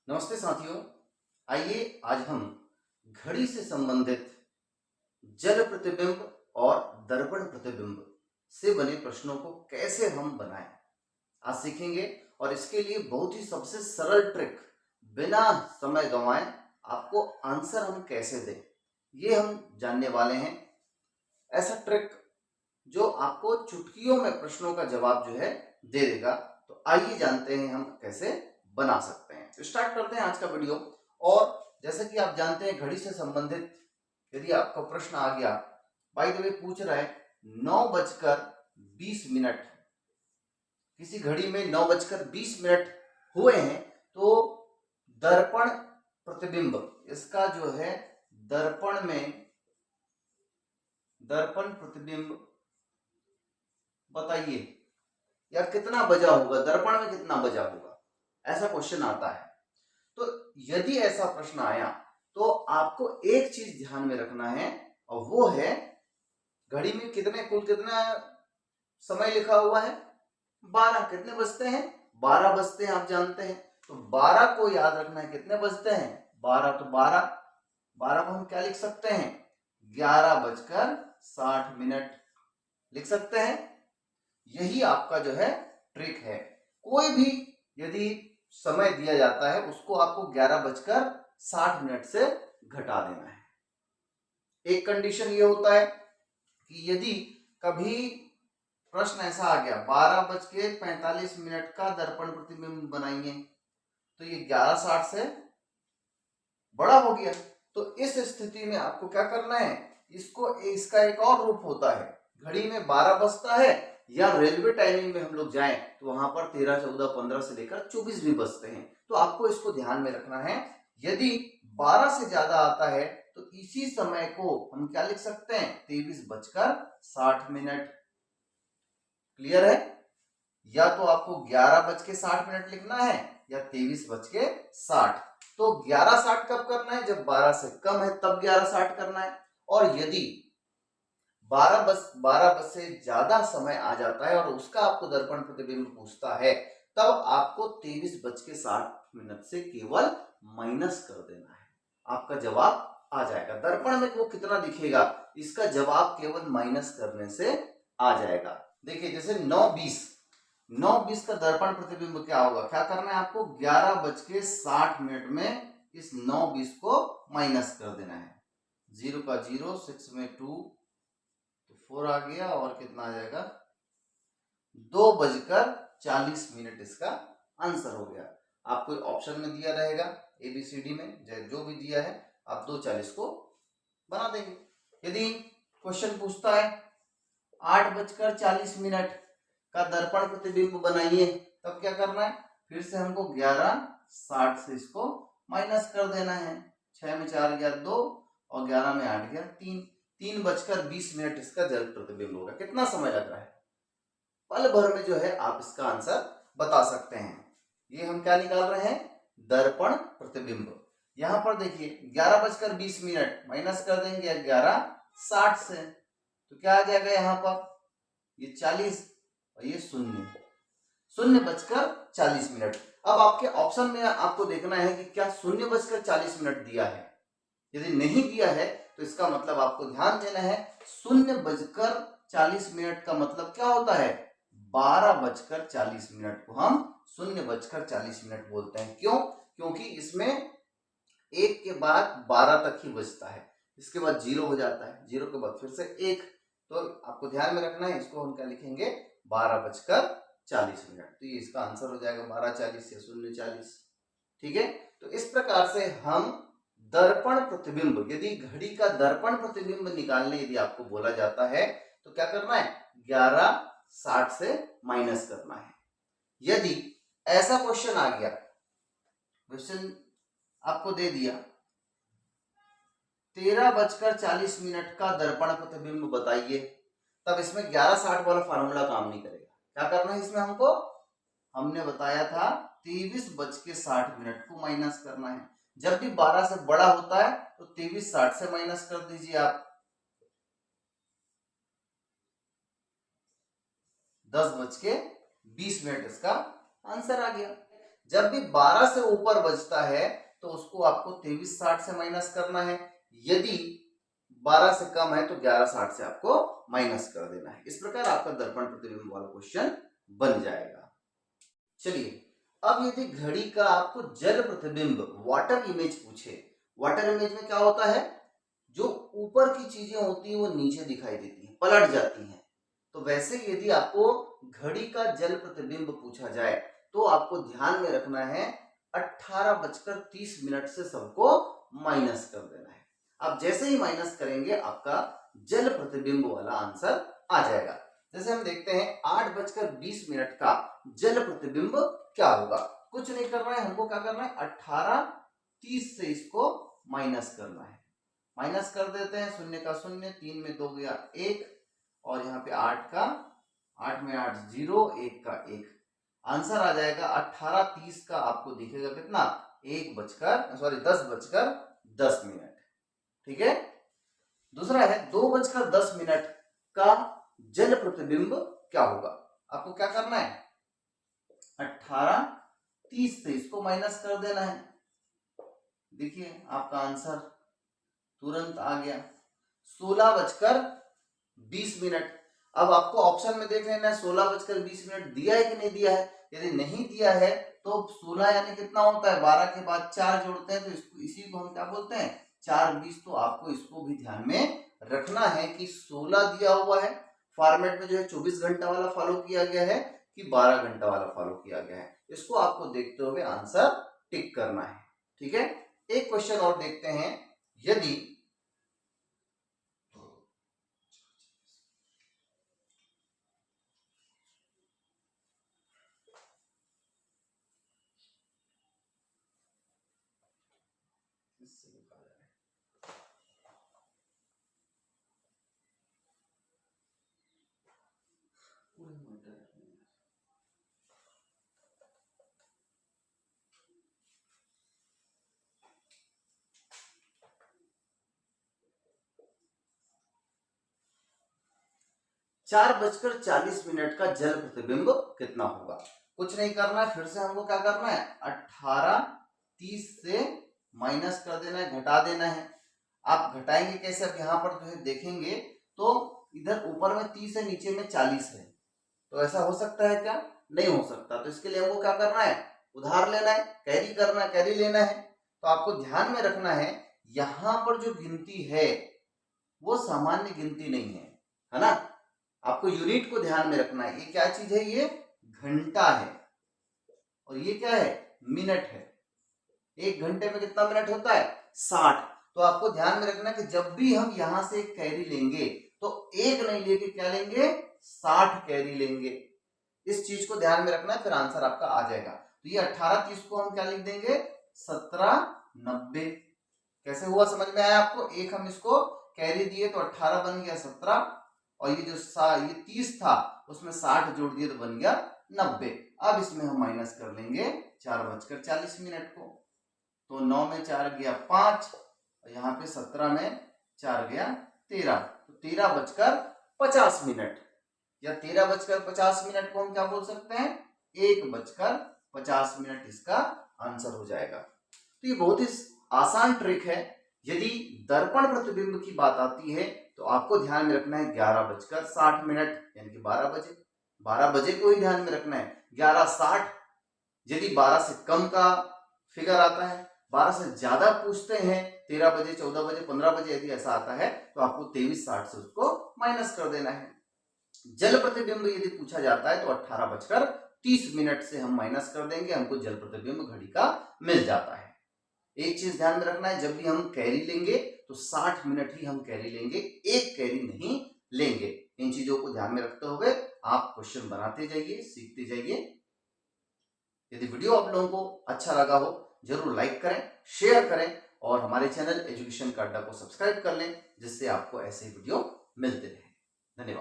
नमस्ते साथियों। आइए आज हम घड़ी से संबंधित जल प्रतिबिंब और दर्पण प्रतिबिंब से बने प्रश्नों को कैसे हम बनाएं आज सीखेंगे। और इसके लिए बहुत ही सबसे सरल ट्रिक, बिना समय गंवाए आपको आंसर हम कैसे दें, ये हम जानने वाले हैं। ऐसा ट्रिक जो आपको चुटकियों में प्रश्नों का जवाब जो है दे देगा। तो आइए जानते हैं हम कैसे बना सकते हैं। तो स्टार्ट करते हैं आज का वीडियो। और जैसे कि आप जानते हैं, घड़ी से संबंधित यदि आपका प्रश्न आ गया, बाय द वे पूछ रहा है 9:20, किसी घड़ी में 9:20 हुए हैं, तो दर्पण प्रतिबिंब, इसका जो है दर्पण प्रतिबिंब बताइए, या कितना बजा होगा, दर्पण में कितना बजा होगा, ऐसा क्वेश्चन आता है। तो यदि ऐसा प्रश्न आया तो आपको एक चीज ध्यान में रखना है, और वो है घड़ी में कुल कितना समय लिखा हुआ है, 12। कितने बजते हैं? 12 बजते हैं, आप जानते हैं। तो 12 को याद रखना है, कितने बजते हैं? 12। तो 12 को हम क्या लिख सकते हैं? 11:60 लिख सकते हैं। यही आपका जो है ट्रिक है। कोई भी यदि समय दिया जाता है, उसको आपको 11:60 से घटा देना है। एक कंडीशन ये होता है कि यदि कभी प्रश्न ऐसा आ गया 12:45 का दर्पण प्रतिबिंब बनाइए, तो ये 11:60 से बड़ा हो गया। तो इस स्थिति में आपको क्या करना है, इसका एक और रूप होता है। घड़ी में 12 बजता है, या रेलवे टाइमिंग में हम लोग जाएं तो वहां पर 13, 14, 15 से लेकर 24 भी बजते हैं। तो आपको इसको ध्यान में रखना है। यदि 12 से ज्यादा आता है तो इसी समय को हम क्या लिख सकते हैं? 23:60। क्लियर है? या तो आपको 11:60 लिखना है, या 23:60। तो 11:60 कब करना है? जब 12 से कम है तब 11:60 करना है। और यदि 12 से ज्यादा समय आ जाता है और उसका आपको दर्पण प्रतिबिंब पूछता है, तब आपको 23:60 से केवल माइनस कर देना है, आपका जवाब आ जाएगा। दर्पण में वो कितना दिखेगा, इसका जवाब केवल माइनस करने से आ जाएगा। देखिए, जैसे 9:20 का दर्पण प्रतिबिंब क्या होगा, क्या करना है आपको? 11:60 में इस 9:20 को माइनस कर देना है। 0 का 0, 6 में 2, तो 4 आ गया, और कितना आ जाएगा? 2:40 इसका आंसर हो गया। आपको ऑप्शन में दिया रहेगा, ABCD में जो भी दिया है, आप 2:40 को बना देंगे। यदि क्वेश्चन पूछता है 8:40 का दर्पण प्रतिबिंब बनाइए, तब क्या करना है? फिर से हमको 11:60 से इसको माइनस कर देना है। 6 में 4 गया 2, और 11 में 8 गया 3। 3:20 इसका जल प्रतिबिंब होगा। कितना समय लग रहा है? पल भर में जो है आप इसका आंसर बता सकते हैं। ये हम क्या निकाल रहे हैं? दर्पण प्रतिबिंब। यहां पर देखिए 11:20 माइनस कर देंगे 11:60 से, तो क्या आ जाएगा यहाँ पर? ये 40 और ये 0:40। अब आपके ऑप्शन में आपको देखना है कि क्या 0:40 दिया है। यदि नहीं दिया है तो इसका मतलब आपको ध्यान देना है, 0:40 का मतलब क्या होता है? 12:40 को हम 0:40 बोलते हैं। क्यों? क्योंकि इसमें एक के बाद 12 तक ही बजता है, इसके बाद 0 हो जाता है, 0 के बाद फिर से 1। तो आपको ध्यान में रखना है, इसको हम क्या लिखेंगे? 12:40। तो ये इसका आंसर हो जाएगा 12:40 या 0:40। ठीक है। तो इस प्रकार से हम दर्पण प्रतिबिंब, यदि घड़ी का दर्पण प्रतिबिंब निकालने यदि आपको बोला जाता है, तो क्या करना है? 11:60 से माइनस करना है। यदि ऐसा क्वेश्चन आ गया, क्वेश्चन आपको दे दिया 13:40 का दर्पण प्रतिबिंब बताइए, तब इसमें 11:60 वाला फार्मूला काम नहीं करेगा। क्या करना है इसमें हमको? हमने बताया था 23:60 को माइनस करना है। जब भी 12 से बड़ा होता है तो 23:60 से माइनस कर दीजिए आप। 10:20 इसका आंसर आ गया। जब भी 12 से ऊपर बजता है तो उसको आपको 2360 से माइनस करना है, यदि 12 से कम है तो 1160 से आपको माइनस कर देना है। इस प्रकार आपका दर्पण प्रतिबिंब वाला क्वेश्चन बन जाएगा। चलिए, अब यदि घड़ी का आपको जल प्रतिबिंब वाटर इमेज पूछे, वाटर इमेज में क्या होता है, जो ऊपर की चीजें होती है वो नीचे दिखाई देती है, पलट जाती हैं। तो वैसे यदि आपको घड़ी का जल प्रतिबिंब पूछा जाए तो आपको ध्यान में रखना है 18:30 से सबको माइनस कर देना है। आप जैसे ही माइनस करेंगे आपका जल प्रतिबिंब वाला आंसर आ जाएगा। जैसे हम देखते हैं 8:20 का जल प्रतिबिंब क्या होगा। कुछ नहीं करना है, हमको क्या करना है 18:30 से इसको माइनस करना है। माइनस कर देते हैं, 0 का 0, 3 में 2 गया 1, और यहाँ पे 8 में 8 0, 1 का 1, आंसर आ जाएगा 18:30 का आपको दिखेगा कितना 10:10। ठीक है। दूसरा है 2:10 का जल प्रतिबिंब क्या होगा। आपको क्या करना है 18:30 से इसको माइनस कर देना है। देखिए आपका आंसर तुरंत आ गया 16:20। अब आपको ऑप्शन में देख लेना है 16:20 दिया है कि नहीं दिया है। यदि नहीं दिया है तो 16 यानी कितना होता है, 12 के बाद 4 जोड़ते हैं तो इसको, इसी को हम क्या बोलते हैं 4:20। तो आपको इसको भी ध्यान में रखना है कि 16 दिया हुआ है, फॉर्मेट में जो है 24 घंटा वाला फॉलो किया गया है कि 12 घंटा वाला फॉलो किया गया है, इसको आपको देखते हुए आंसर टिक करना है। ठीक है। एक क्वेश्चन और देखते हैं, यदि चार 4:40 का जल प्रतिबिंब कितना होगा। कुछ नहीं करना है, फिर से हमको क्या करना है 18:30 से माइनस कर देना है, घटा देना है। आप घटाएंगे कैसे, अब यहाँ पर जो है देखेंगे तो इधर ऊपर में 30 है, नीचे में 40 है, तो ऐसा हो सकता है क्या, नहीं हो सकता। तो इसके लिए हमको क्या करना है, उधार लेना है, कैरी करना है, कैरी लेना है। तो आपको ध्यान में रखना है यहाँ पर जो गिनती है वो सामान्य गिनती नहीं है ना। आपको यूनिट को ध्यान में रखना है। ये क्या चीज है, ये घंटा है, और ये क्या है मिनट है। 1 घंटे में कितना मिनट होता है 60। तो आपको ध्यान में रखना कि जब भी हम यहां से एक कैरी लेंगे तो एक नहीं लेके क्या लेंगे 60 कैरी लेंगे। इस चीज को ध्यान में रखना है, फिर आंसर आपका आ जाएगा। तो ये 18:30 को हम क्या लिख देंगे 17:90। कैसे हुआ समझ में आया आपको। एक हम इसको कैरी दिए तो 18 बन गया 17, और ये जो ये 30 था उसमें 60 जोड़ दिए तो बन गया 90। अब इसमें हम माइनस कर लेंगे 4:40 को। तो 9 में 4 गया 5, और यहाँ पे 17 में 4 गया 13, तो 13:50 या 13:50 को हम क्या बोल सकते हैं 1:50 इसका आंसर हो जाएगा। तो ये बहुत ही आसान ट्रिक है। यदि दर्पण प्रतिबिंब की बात आती है तो आपको ध्यान में रखना है 11:60 यानी कि 12 बजे। 12 बजे को ही ध्यान में रखना है। 11:60 यदि 12 से कम का फिगर आता है, 12 से ज्यादा पूछते हैं 13 बजे 14 बजे 15 बजे यदि ऐसा आता है तो आपको 23:60 से उसको माइनस कर देना है। जल प्रतिबिंब यदि पूछा जाता है तो 18:30 से हम माइनस कर देंगे, हमको जल प्रतिबिंब घड़ी का मिल जाता है। एक चीज ध्यान में रखना है, जब भी हम कैरी लेंगे तो 60 मिनट ही हम कैरी लेंगे, एक कैरी नहीं लेंगे। इन चीजों को ध्यान में रखते हुए आप क्वेश्चन बनाते जाइए, सीखते जाइए। यदि वीडियो आप लोगों को अच्छा लगा हो जरूर लाइक करें, शेयर करें, और हमारे चैनल एजुकेशन का अड्डा को सब्सक्राइब कर लें, जिससे आपको ऐसे वीडियो मिलते रहे। धन्यवाद।